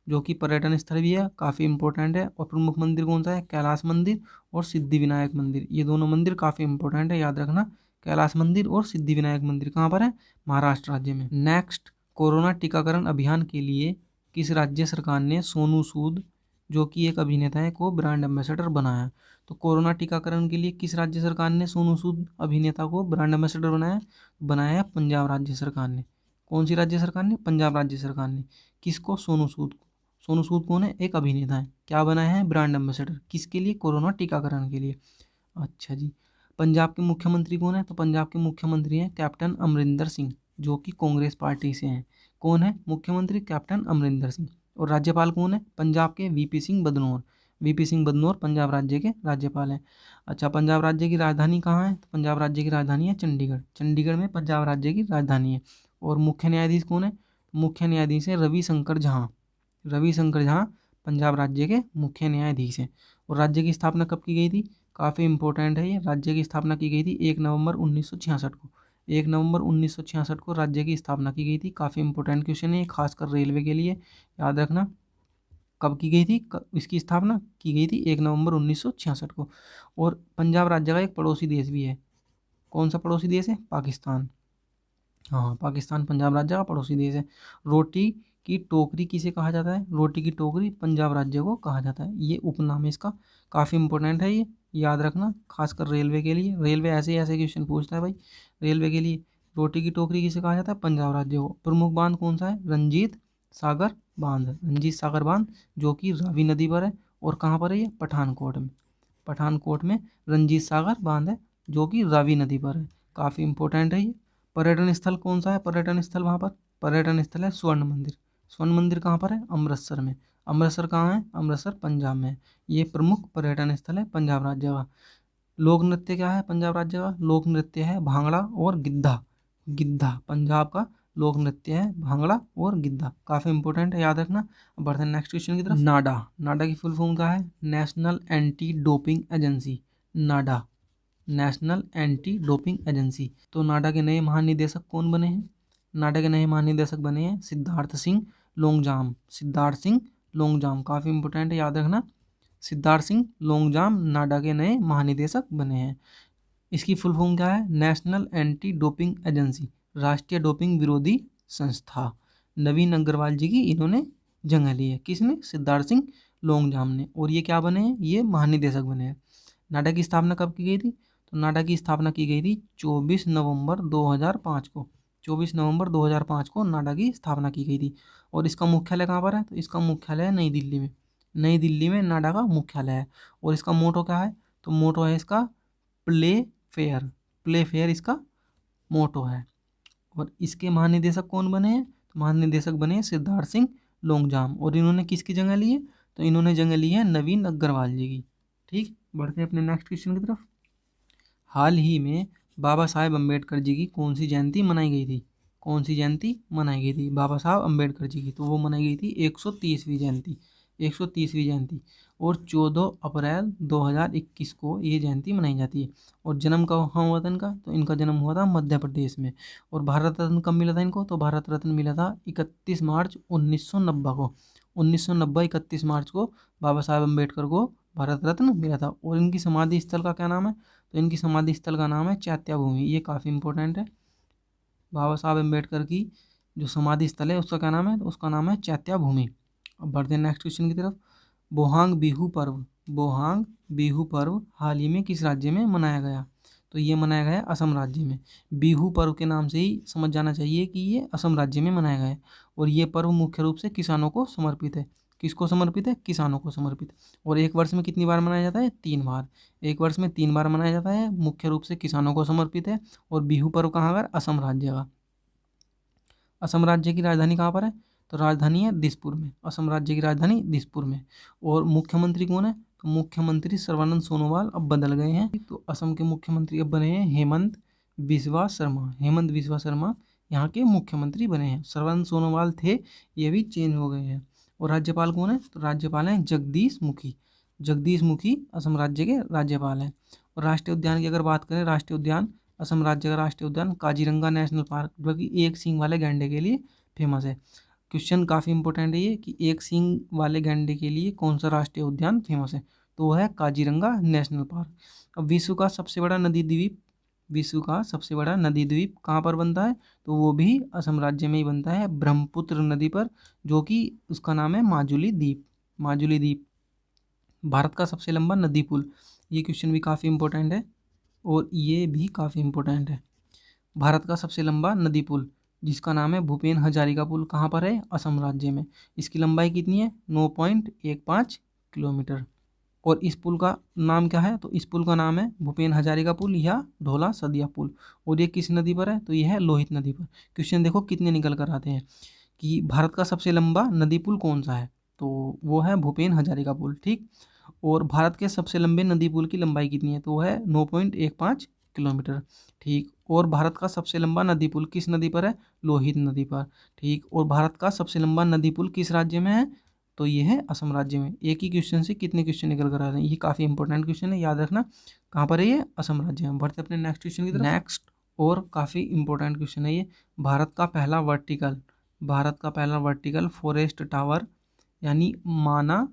जो कि पर्यटन स्थल भी है, काफ़ी इंपॉर्टेंट है। और प्रमुख मंदिर कौन सा है, कैलाश मंदिर और सिद्धि विनायक मंदिर। ये दोनों मंदिर काफ़ी इंपॉर्टेंट है, याद रखना। कैलाश मंदिर और सिद्धि विनायक मंदिर कहाँ पर है, महाराष्ट्र राज्य में। नेक्स्ट, कोरोना टीकाकरण अभियान के लिए किस राज्य सरकार ने सोनू सूद, जो कि एक अभिनेता है, को ब्रांड एम्बेसडर बनाया। तो कोरोना टीकाकरण के लिए किस राज्य सरकार ने सोनू सूद अभिनेता को ब्रांड एम्बेसडर बनाया, बनाया है पंजाब राज्य सरकार ने। कौन सी राज्य सरकार ने, पंजाब राज्य सरकार ने। किसको, सोनू सूद को। सोनू सूद कौन है, एक अभिनेता है, क्या बनाया है, ब्रांड एम्बेसडर, किसके लिए, कोरोना टीकाकरण के लिए। अच्छा जी। पंजाब के मुख्यमंत्री कौन है, तो पंजाब के मुख्यमंत्री हैं कैप्टन अमरिंदर सिंह, जो कि कांग्रेस पार्टी से हैं। कौन है मुख्यमंत्री, कैप्टन अमरिंदर सिंह। और राज्यपाल कौन है, पंजाब के वीपी सिंह बदनौर। वीपी सिंह बदनौर पंजाब राज्य के राज्यपाल हैं। अच्छा, पंजाब राज्य की राजधानी कहाँ है, तो पंजाब राज्य की राजधानी है चंडीगढ़। चंडीगढ़ में पंजाब राज्य की राजधानी है। और मुख्य न्यायाधीश कौन है, मुख्य न्यायाधीश है रविशंकर झा। रविशंकर झा पंजाब राज्य के मुख्य न्यायाधीश हैं। और राज्य की स्थापना कब की गई थी, काफ़ी इंपॉर्टेंट है ये। राज्य की स्थापना की गई थी 1 नवंबर 1966 को। 1 नवंबर 1966 को राज्य की स्थापना की गई थी। काफ़ी इंपॉर्टेंट क्वेश्चन है, खासकर रेलवे के लिए, याद रखना। कब की गई थी, इसकी स्थापना की गई थी 1 नवंबर 1966 को। और पंजाब राज्य का एक पड़ोसी देश भी है। कौन सा पड़ोसी देश है, पाकिस्तान। हाँ, पाकिस्तान पंजाब राज्य का पड़ोसी देश है। रोटी की टोकरी किसे कहा जाता है, रोटी की टोकरी पंजाब राज्य को कहा जाता है। ये उपनाम है इसका, काफ़ी इंपॉर्टेंट है ये, याद रखना, खासकर रेलवे के लिए। रेलवे ऐसे ही ऐसे क्वेश्चन पूछता है भाई रेलवे के लिए। रोटी की टोकरी किसे कहा जाता है, पंजाब राज्य को। प्रमुख बांध कौन सा है, रंजीत सागर बांध। रंजीत सागर बांध, जो कि रावी नदी पर है। और कहाँ पर है ये, पठानकोट में। पठानकोट में रंजीत सागर बांध है, जो कि रावी नदी पर है। काफ़ी इंपॉर्टेंट है ये। पर्यटन स्थल कौन सा है, पर्यटन स्थल वहाँ पर, पर्यटन स्थल है स्वर्ण मंदिर। स्वर्ण मंदिर कहाँ पर है, अमृतसर में। अमृतसर कहाँ है, अमृतसर पंजाब में है। ये प्रमुख पर्यटन स्थल है पंजाब राज्य का। लोक नृत्य क्या है पंजाब राज्य का, लोक नृत्य है भांगड़ा और गिद्धा। गिद्धा पंजाब का लोक नृत्य है, भांगड़ा और गिद्धा। काफ़ी इंपॉर्टेंट है, याद रखना। अब बढ़ते हैं नेक्स्ट क्वेश्चन की तरफ। नाडा, नाडा की फुल फॉर्म क्या है, नेशनल एंटी डोपिंग एजेंसी। नाडा, नेशनल एंटी डोपिंग एजेंसी। तो नाडा के नए महानिदेशक कौन बने हैं, नाडा के नए महानिदेशक बने हैं सिद्धार्थ सिंह लोंगजाम। सिद्धार्थ सिंह लोंगजाम, काफ़ी इंपॉर्टेंट है, याद रखना। सिद्धार्थ सिंह लोंगजाम नाडा के नए महानिदेशक बने हैं। इसकी फुल फॉर्म क्या है? नेशनल एंटी डोपिंग एजेंसी, राष्ट्रीय डोपिंग विरोधी संस्था। नवीन अग्रवाल जी की इन्होंने जगह ली है। किसने? सिद्धार्थ सिंह लोंगजाम ने। और ये क्या बने हैं? ये महानिदेशक बने हैं। नाडा की स्थापना कब की गई थी? तो नाडा की स्थापना की गई थी 24 नवंबर 2005 को। 24 नवंबर 2005 को नाडा की स्थापना की गई थी। और इसका मुख्यालय कहाँ पर है? तो इसका मुख्यालय है नई दिल्ली में। नई दिल्ली में नाडा का मुख्यालय है। और इसका मोटो क्या है? तो मोटो है इसका प्ले फेयर। प्ले फेयर इसका मोटो है। और इसके महानिदेशक कौन बने हैं? तो महानिदेशक बने हैं सिद्धार्थ सिंह लोंगजाम। और इन्होंने किसकी जगह ली है? तो इन्होंने जगह ली है नवीन अग्रवाल जी की। ठीक, बढ़ते हैं अपने नेक्स्ट क्वेश्चन की तरफ। हाल ही में बाबा साहेब अम्बेडकर जी की कौन सी जयंती मनाई गई थी? कौन सी जयंती मनाई गई थी बाबा साहब अम्बेडकर जी की? तो वो मनाई गई थी 130वीं जयंती। 130वीं जयंती। और 14 अप्रैल 2021 को ये जयंती मनाई जाती है। और जन्म कब हुआ था इनका? तो इनका जन्म हुआ था मध्य प्रदेश में। और भारत रत्न कब मिला था इनको? तो भारत रत्न मिला था 31 मार्च 1990 को। 1990 31 मार्च को बाबा साहेब अम्बेडकर को भारत रत्न मिला था। और इनकी समाधि स्थल का क्या नाम है? तो इनकी समाधि स्थल का नाम है चैत्या भूमि। ये काफ़ी इंपॉर्टेंट है। बाबा साहब अम्बेडकर की जो समाधि स्थल है उसका क्या नाम है? तो उसका नाम है चैत्या भूमि। अब बढ़ते हैं नेक्स्ट क्वेश्चन की तरफ। बोहांग बिहू पर्व, बोहांग बिहू पर्व हाल ही में किस राज्य में मनाया गया? तो ये मनाया गया है असम राज्य में। बिहू पर्व के नाम से ही समझ जाना चाहिए कि ये असम राज्य में मनाया गया है। और ये पर्व मुख्य रूप से किसानों को समर्पित है। किसको समर्पित है? किसानों को समर्पित। और एक वर्ष में कितनी बार मनाया जाता है? 3 बार। एक वर्ष में 3 बार मनाया जाता है, मुख्य रूप से किसानों को समर्पित है। और बिहू पर्व कहाँ का? असम राज्य का। असम राज्य की राजधानी कहाँ पर है? तो राजधानी है दिसपुर में। असम राज्य की राजधानी दिसपुर में। और मुख्यमंत्री कौन है? तो मुख्यमंत्री सर्बानंद सोनोवाल अब बदल गए हैं। तो असम के मुख्यमंत्री अब बने हैं हेमंत बिस्वा शर्मा। हेमंत बिस्वा शर्मा यहाँ के मुख्यमंत्री बने हैं। सर्बानंद सोनोवाल थे, ये भी चेंज हो गए हैं। और राज्यपाल कौन है? तो राज्यपाल हैं जगदीश मुखी। जगदीश मुखी असम राज्य के राज्यपाल हैं। और राष्ट्रीय उद्यान की अगर बात करें, राष्ट्रीय उद्यान असम राज्य का राष्ट्रीय उद्यान काजीरंगा नेशनल पार्क, जो कि एक सींग वाले गैंडे के लिए फेमस है। क्वेश्चन काफ़ी इंपॉर्टेंट है ये कि एक सींग वाले गैंडे के लिए कौन सा राष्ट्रीय उद्यान फेमस है? तो वो है काजीरंगा नेशनल पार्क। अब विश्व का सबसे बड़ा नदी द्वीप, विश्व का सबसे बड़ा नदी द्वीप कहाँ पर बनता है? तो वो भी असम राज्य में ही बनता है, ब्रह्मपुत्र नदी पर, जो कि उसका नाम है माजुली द्वीप। माजुली द्वीप। भारत का सबसे लंबा नदी पुल, ये क्वेश्चन भी काफ़ी इंपॉर्टेंट है। और ये भी काफ़ी इंपॉर्टेंट है। भारत का सबसे लंबा नदी पुल जिसका नाम है भूपेन हजारिका पुल, कहाँ पर है? असम राज्य में। इसकी लंबाई कितनी है? 9.15 किलोमीटर। और इस पुल का नाम क्या है? तो इस पुल का नाम है भूपेन हजारिका पुल या ढोला सदिया पुल। और ये किस नदी पर है? तो यह है लोहित नदी पर। क्वेश्चन देखो कितने निकल कर आते हैं कि भारत का सबसे लंबा नदी पुल कौन सा है? तो वो है भूपेन हजारिका पुल। ठीक। और भारत के सबसे लंबे नदी पुल की लंबाई कितनी है? तो वो है 9.15 किलोमीटर। ठीक। और भारत का सबसे लंबा नदी पुल किस नदी पर है? लोहित नदी पर। ठीक। और भारत का सबसे लंबा नदी पुल किस राज्य में है? तो ये है असम राज्य में। एक ही क्वेश्चन से कितने क्वेश्चन निकल कर आ रहे हैं, ये काफ़ी इंपॉर्टेंट क्वेश्चन है, याद रखना। कहाँ पर है ये? असम राज्य में। बढ़ते अपने नेक्स्ट क्वेश्चन की तरफ। नेक्स्ट और काफ़ी इंपॉर्टेंट क्वेश्चन है ये। भारत का पहला वर्टिकल, भारत का पहला वर्टिकल फॉरेस्ट टावर यानी माना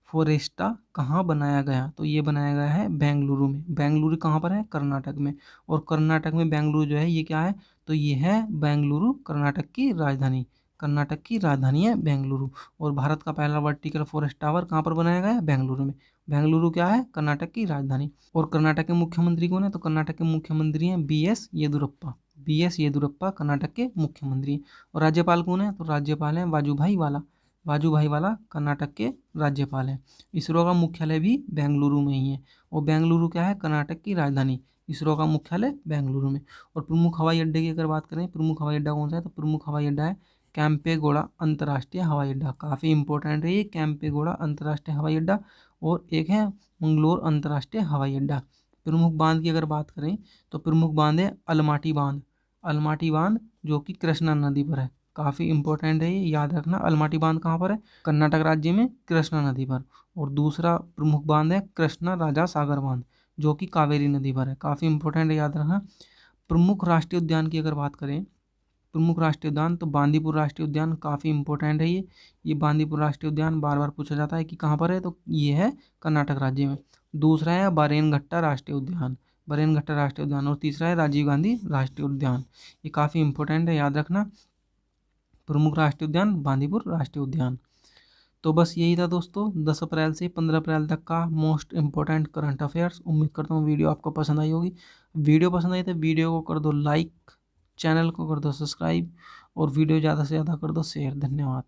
फोरेस्टा कहाँ बनाया गया? तो ये बनाया गया है बेंगलुरु में। बेंगलुरु कहाँ पर है? कर्नाटक में। और कर्नाटक में बेंगलुरु जो है ये क्या है? तो ये है बेंगलुरु कर्नाटक की राजधानी। कर्नाटक की राजधानी है बेंगलुरु। और भारत का पहला वर्टिकल फॉरेस्ट टावर कहाँ पर बनाया गया है? बेंगलुरु में। बेंगलुरु क्या है? कर्नाटक की राजधानी। और कर्नाटक के मुख्यमंत्री कौन है? तो कर्नाटक के मुख्यमंत्री हैं BS येदुरप्पा। BS येदुरप्पा कर्नाटक के मुख्यमंत्री हैं। और राज्यपाल कौन है? तो राज्यपाल हैं वाजूभाई वाला। वाजूभाई वाला कर्नाटक के राज्यपाल हैं। इसरो का मुख्यालय भी बेंगलुरु में ही है। और बेंगलुरु क्या है? कर्नाटक की राजधानी। इसरो का मुख्यालय बेंगलुरु में। और प्रमुख हवाई अड्डे की अगर बात करें, प्रमुख हवाई अड्डा कौन सा है? तो प्रमुख हवाई अड्डा है कैंपेगौड़ा अंतर्राष्ट्रीय हवाई अड्डा। काफ़ी इंपॉर्टेंट है ये कैंपेगौड़ा अंतर्राष्ट्रीय हवाई अड्डा। और एक है मंगलोर अंतर्राष्ट्रीय हवाई अड्डा। प्रमुख बांध की अगर बात करें तो प्रमुख बांध है अलमाटी बांध। अलमाटी बांध जो कि कृष्णा नदी पर है। काफ़ी इंपॉर्टेंट है ये, याद रखना। अलमाटी बांध कहाँ पर है? कर्नाटक राज्य में कृष्णा नदी पर। और दूसरा प्रमुख बांध है कृष्णा राजा सागर बांध जो कि कावेरी नदी पर है। काफ़ी इंपॉर्टेंट है, याद रखना। प्रमुख राष्ट्रीय उद्यान की अगर बात करें, प्रमुख राष्ट्रीय उद्यान, तो बांदीपुर राष्ट्रीय उद्यान काफ़ी इंपॉर्टेंट है ये बांदीपुर राष्ट्रीय उद्यान बार बार पूछा जाता है कि कहाँ पर है, तो ये है कर्नाटक राज्य में। दूसरा है बारेनघट्टा राष्ट्रीय उद्यान। बरेनघट्टा राष्ट्रीय उद्यान, और तीसरा है राजीव गांधी राष्ट्रीय उद्यान। ये काफ़ी इंपॉर्टेंट है, याद रखना। प्रमुख राष्ट्रीय उद्यान बांदीपुर राष्ट्रीय उद्यान। तो बस यही था दोस्तों 10 अप्रैल से 15 अप्रैल तक का मोस्ट इम्पोर्टेंट करंट अफेयर्स। उम्मीद करता हूँ वीडियो आपको पसंद आई होगी। वीडियो पसंद आई तो वीडियो को कर दो लाइक, चैनल को कर दो सब्सक्राइब, और वीडियो ज़्यादा से ज़्यादा कर दो शेयर। धन्यवाद।